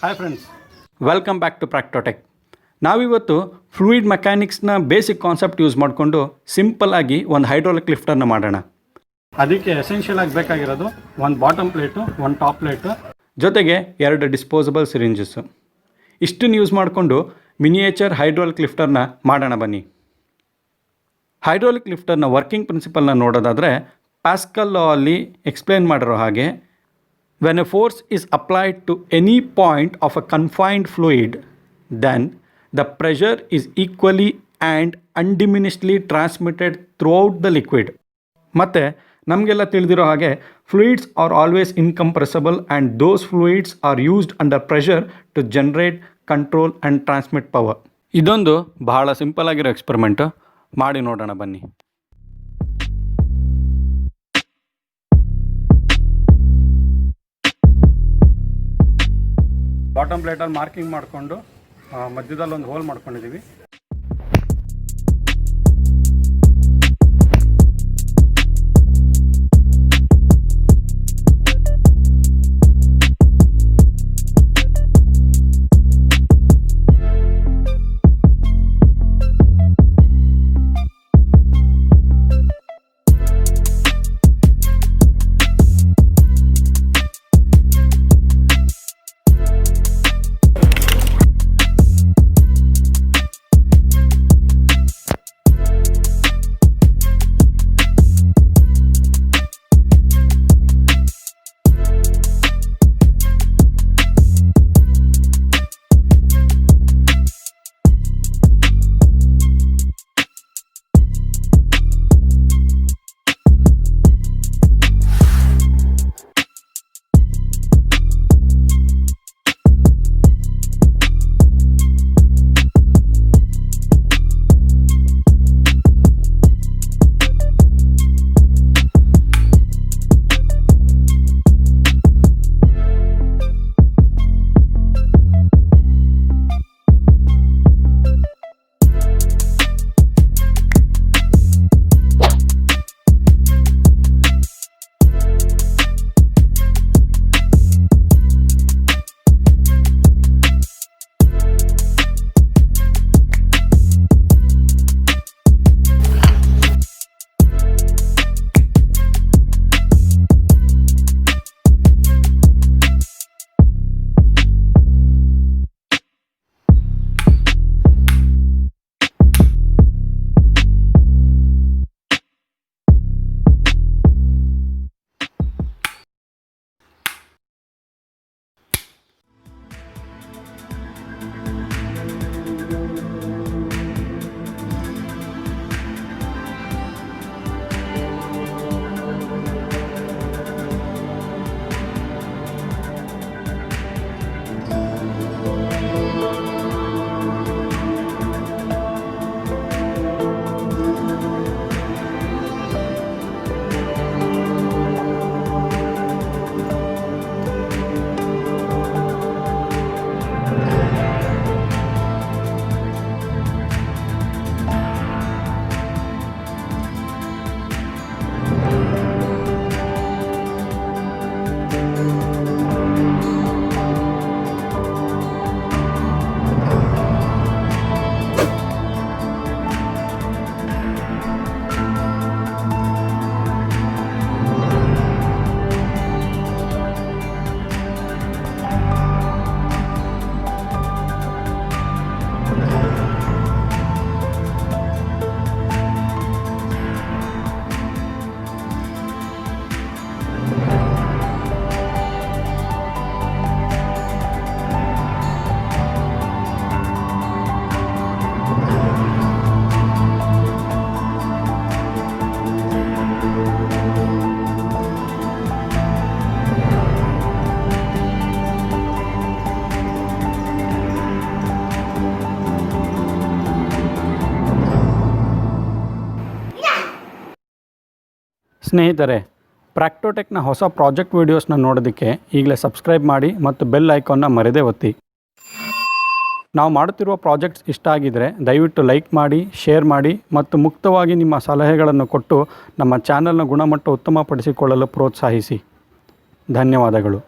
Hi friends, welcome back to Practo tech. ನಾವಿವತ್ತು fluid ಮೆಕ್ಯಾನಿಕ್ಸ್ನ basic concept use ಮಾಡಿಕೊಂಡು ಸಿಂಪಲ್ಲಾಗಿ ಒಂದು ಹೈಡ್ರಾಲಿಕ್ ಲಿಫ್ಟರ್ನ ಮಾಡೋಣ. ಅದಕ್ಕೆ ಎಸೆನ್ಷಿಯಲ್ ಆಗಿ ಬೇಕಾಗಿರೋದು ಒಂದು ಬಾಟಮ್ ಪ್ಲೇಟು, ಒಂದು ಟಾಪ್ ಪ್ಲೇಟು, ಜೊತೆಗೆ 2 ಡಿಸ್ಪೋಸಬಲ್ ಸಿರಿಂಜಸ್ಸು. ಇಷ್ಟನ್ನು ಯೂಸ್ ಮಾಡಿಕೊಂಡು ಮಿನಿಯೇಚರ್ ಹೈಡ್ರಾಲಿಕ್ ಲಿಫ್ಟರ್ನ ಮಾಡೋಣ ಬನ್ನಿ. ಹೈಡ್ರಾಲಿಕ್ ಲಿಫ್ಟರ್ನ ವರ್ಕಿಂಗ್ ಪ್ರಿನ್ಸಿಪಲ್ನ ನೋಡೋದಾದರೆ ಪ್ಯಾಸ್ಕಲ್ ಲಾ ಅಲ್ಲಿ ಎಕ್ಸ್ಪ್ಲೇನ್ ಮಾಡಿರೋ ಹಾಗೆ, when a force is applied to any point of a confined fluid, then the pressure is equally and undiminished transmitted throughout the liquid. ಮತ್ತು ನಮಗೆಲ್ಲ ತಿಳಿದಿರೋ ಹಾಗೆ fluids are always in-compressible and those fluids are used under pressure to generate, control and transmit power. ಇದೊಂದು ಬಹಳ simple ಆಗಿರೋ experiment, ಮಾಡಿ ನೋಡೋಣ ಬನ್ನಿ. Bottom ಪ್ಲೇಟಲ್ಲಿ marking ಮಾಡಿಕೊಂಡು ಮಧ್ಯದಲ್ಲಿ ಒಂದು ಹೋಲ್ ಮಾಡ್ಕೊಂಡಿದ್ದೀವಿ. ಸ್ನೇಹಿತರೆ, ಪ್ರಾಕ್ಟೋ ಟೆಕ್ನ ಹೊಸ ಪ್ರಾಜೆಕ್ಟ್ ವೀಡಿಯೋಸ್ನ ನೋಡೋದಕ್ಕೆ ಈಗಲೇ ಸಬ್ಸ್ಕ್ರೈಬ್ ಮಾಡಿ ಮತ್ತು ಬೆಲ್ ಐಕಾನ್ನ ಮರೆದೇ ಒತ್ತಿ. ನಾವು ಮಾಡುತ್ತಿರುವ ಪ್ರಾಜೆಕ್ಟ್ಸ್ ಇಷ್ಟ ಆಗಿದರೆ ದಯವಿಟ್ಟು ಲೈಕ್ ಮಾಡಿ, ಶೇರ್ ಮಾಡಿ ಮತ್ತು ಮುಕ್ತವಾಗಿ ನಿಮ್ಮ ಸಲಹೆಗಳನ್ನು ಕೊಟ್ಟು ನಮ್ಮ ಚಾನಲ್ನ ಗುಣಮಟ್ಟ ಉತ್ತಮಪಡಿಸಿಕೊಳ್ಳಲು ಪ್ರೋತ್ಸಾಹಿಸಿ. ಧನ್ಯವಾದಗಳು.